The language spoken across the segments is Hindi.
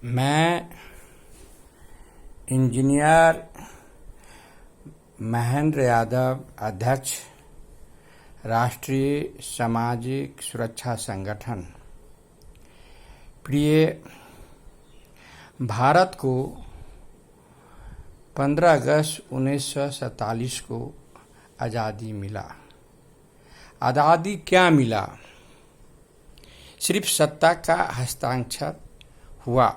मैं इंजीनियर महेंद्र यादव, अध्यक्ष राष्ट्रीय सामाजिक सुरक्षा संगठन, प्रिय भारत को 15 अगस्त 1947 को आज़ादी मिला। आज़ादी क्या मिला? सिर्फ सत्ता का हस्ताक्षर हुआ।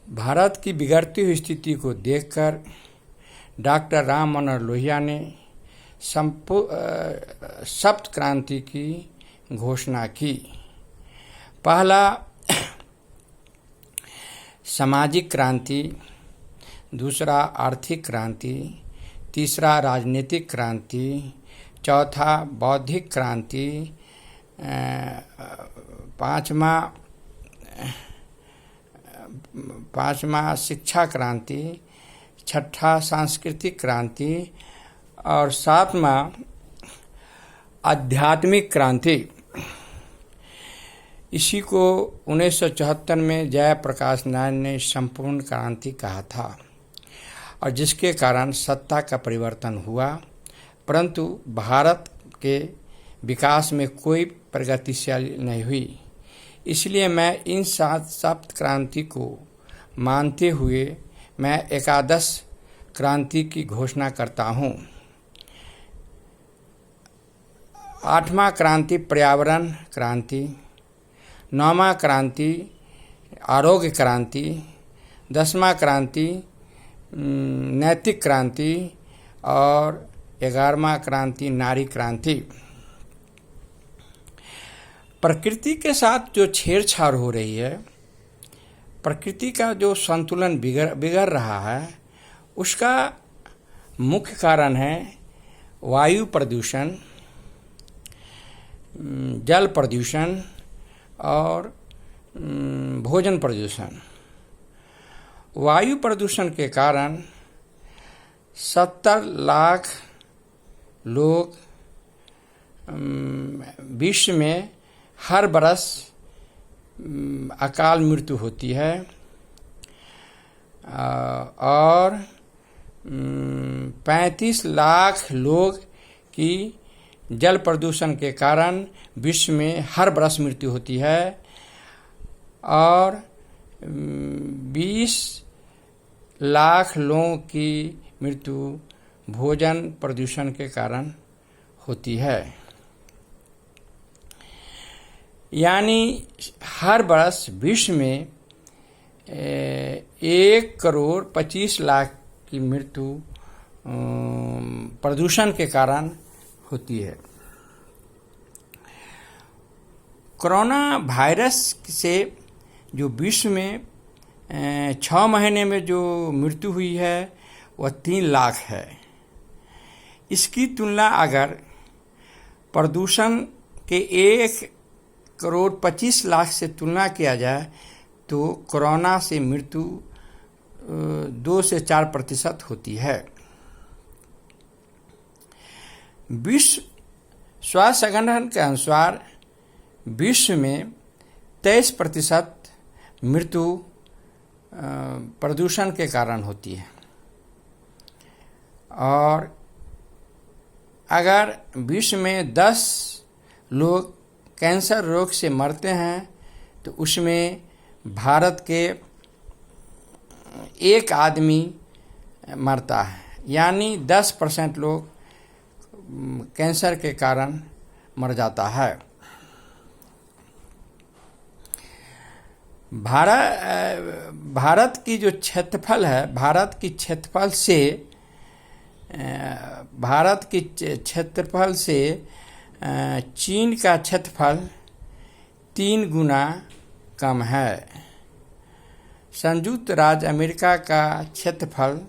भारत की बिगड़ती हुई स्थिति को देखकर डॉक्टर राम मनोहर लोहिया ने सप्त क्रांति की घोषणा की। पहला सामाजिक क्रांति, दूसरा आर्थिक क्रांति, तीसरा राजनीतिक क्रांति, चौथा बौद्धिक क्रांति, पांचवा शिक्षा क्रांति, छठा सांस्कृतिक क्रांति और सातवां आध्यात्मिक क्रांति। इसी को 1974 में जयप्रकाश नारायण ने संपूर्ण क्रांति कहा था और जिसके कारण सत्ता का परिवर्तन हुआ, परंतु भारत के विकास में कोई प्रगतिशील नहीं हुई। इसलिए मैं इन सप्त क्रांति को मानते हुए मैं एकादश क्रांति की घोषणा करता हूँ। आठवां क्रांति पर्यावरण क्रांति, नौवां क्रांति आरोग्य क्रांति, 10वां क्रांति नैतिक क्रांति और 11वां क्रांति नारी क्रांति। प्रकृति के साथ जो छेड़छाड़ हो रही है, प्रकृति का जो संतुलन बिगड़ रहा है, उसका मुख्य कारण है वायु प्रदूषण, जल प्रदूषण और भोजन प्रदूषण। वायु प्रदूषण के कारण 70 लाख लोग विश्व में हर बरस अकाल मृत्यु होती है और 35 लाख लोग की जल प्रदूषण के कारण विश्व में हर बरस मृत्यु होती है और 20 लाख लोगों की मृत्यु भोजन प्रदूषण के कारण होती है। यानी हर बरस विश्व में 1,25,00,000 की मृत्यु प्रदूषण के कारण होती है। कोरोना वायरस से जो विश्व में 6 महीने में जो मृत्यु हुई है वह 3 लाख है। इसकी तुलना अगर प्रदूषण के 1,25,00,000 से तुलना किया जाए तो कोरोना से मृत्यु 2 से 4% होती है। विश्व स्वास्थ्य संगठन के अनुसार विश्व में 23% मृत्यु प्रदूषण के कारण होती है और अगर विश्व में 10 लोग कैंसर रोग से मरते हैं तो उसमें भारत के 1 आदमी मरता है, यानी 10% लोग कैंसर के कारण मर जाता है। भारत की जो क्षेत्रफल है, भारत की क्षेत्रफल से चीन का क्षेत्रफल 3 गुना कम है। संयुक्त राज्य अमेरिका का क्षेत्रफल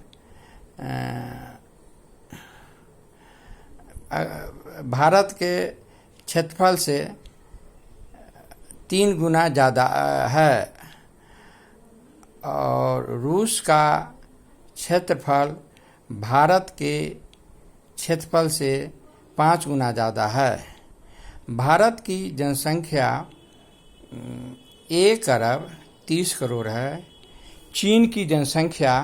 भारत के क्षेत्रफल से 3 गुना ज़्यादा है और रूस का क्षेत्रफल भारत के क्षेत्रफल से 5 गुना ज़्यादा है। भारत की जनसंख्या 1 अरब 30 करोड़ है। चीन की जनसंख्या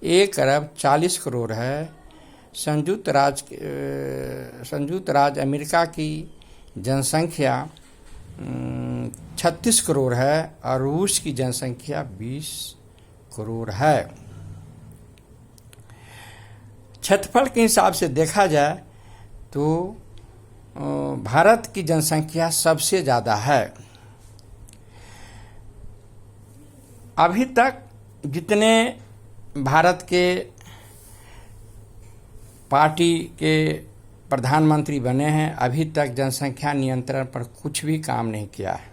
1 अरब 40 करोड़ है। संयुक्त राज्य अमेरिका की जनसंख्या 36 करोड़ है और रूस की जनसंख्या 20 करोड़ है। क्षेत्रफल के हिसाब से देखा जाए तो भारत की जनसंख्या सबसे ज़्यादा है। अभी तक जितने भारत के पार्टी के प्रधानमंत्री बने हैं, अभी तक जनसंख्या नियंत्रण पर कुछ भी काम नहीं किया है,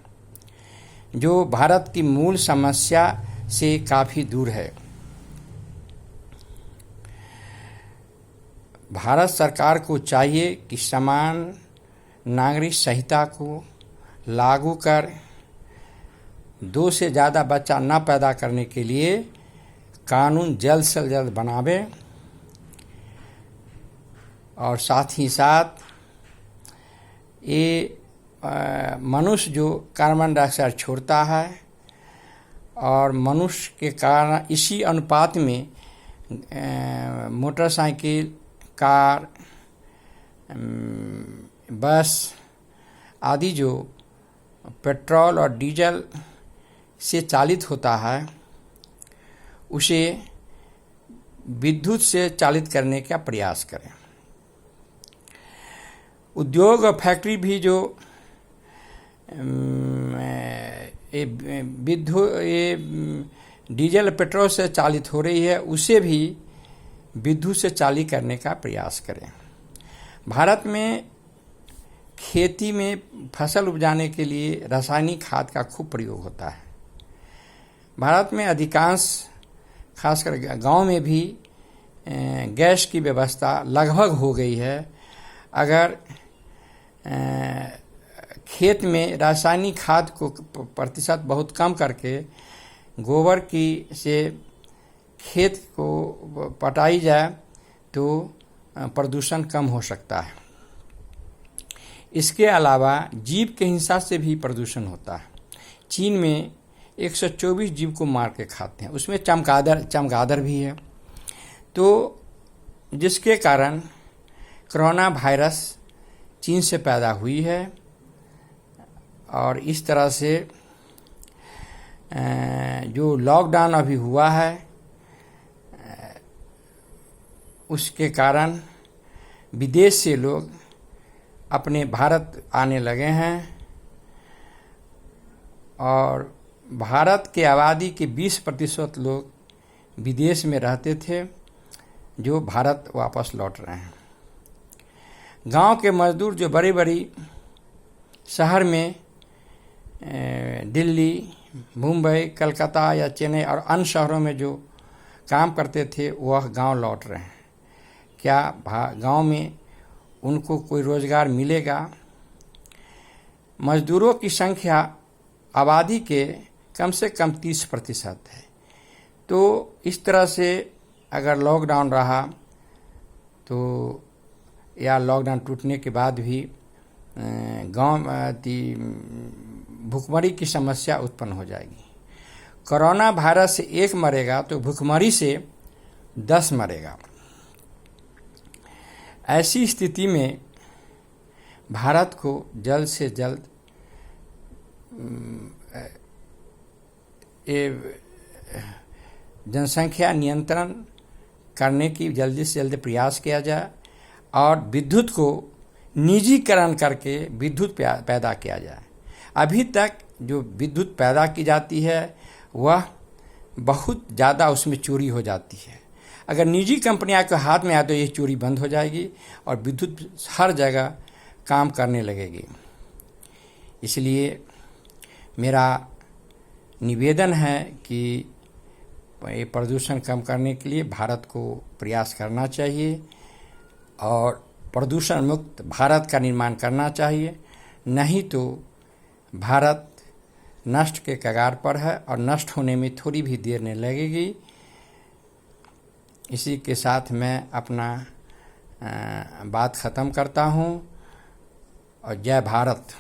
जो भारत की मूल समस्या से काफ़ी दूर है। भारत सरकार को चाहिए कि समान नागरिक संहिता को लागू कर 2 से ज़्यादा बच्चा न पैदा करने के लिए कानून जल्द से जल्द बनावे और साथ ही साथ ये मनुष्य जो कार्बन डाइऑक्साइड छोड़ता है और मनुष्य के कारण इसी अनुपात में मोटरसाइकिल, कार, बस आदि जो पेट्रोल और डीजल से चालित होता है, उसे विद्युत से चालित करने का प्रयास करें। उद्योग और फैक्ट्री भी जो डीजल पेट्रोल से चालित हो रही है, उसे भी विद्युत से चालित करने का प्रयास करें। भारत में खेती में फसल उपजाने के लिए रासायनिक खाद का खूब प्रयोग होता है। भारत में अधिकांश, खासकर गांव में भी गैस की व्यवस्था लगभग हो गई है। अगर खेत में रासायनिक खाद को प्रतिशत बहुत कम करके गोबर की से खेत को पटाई जाए तो प्रदूषण कम हो सकता है। इसके अलावा जीव के हिंसा से भी प्रदूषण होता है। चीन में 124 जीव को मार के खाते हैं, उसमें चमगादड़ भी है। तो जिसके कारण कोरोना वायरस चीन से पैदा हुई है और इस तरह से जो लॉकडाउन अभी हुआ है, उसके कारण विदेश से लोग अपने भारत आने लगे हैं और भारत के आबादी के 20% लोग विदेश में रहते थे, जो भारत वापस लौट रहे हैं। गांव के मजदूर जो बड़ी बड़ी शहर में दिल्ली, मुंबई, कलकत्ता या चेन्नई और अन्य शहरों में जो काम करते थे, वह गांव लौट रहे हैं। क्या गांव में उनको कोई रोज़गार मिलेगा? मजदूरों की संख्या आबादी के कम से कम 30% है। तो इस तरह से अगर लॉकडाउन रहा तो या लॉकडाउन टूटने के बाद भी गांव भुखमरी की समस्या उत्पन्न हो जाएगी। कोरोना वायरस से 1 मरेगा तो भुखमरी से 10 मरेगा। ऐसी स्थिति में भारत को जल्द से जल्द जनसंख्या नियंत्रण करने की जल्दी से जल्दी प्रयास किया जाए और विद्युत को निजीकरण करके विद्युत पैदा किया जाए। अभी तक जो विद्युत पैदा की जाती है वह बहुत ज़्यादा उसमें चोरी हो जाती है। अगर निजी कंपनियां के हाथ में आए तो ये चोरी बंद हो जाएगी और विद्युत हर जगह काम करने लगेगी। इसलिए मेरा निवेदन है कि ये प्रदूषण कम करने के लिए भारत को प्रयास करना चाहिए और प्रदूषण मुक्त भारत का निर्माण करना चाहिए। नहीं तो भारत नष्ट के कगार पर है और नष्ट होने में थोड़ी भी देर नहीं लगेगी। इसी के साथ मैं अपना बात ख़त्म करता हूँ और जय भारत।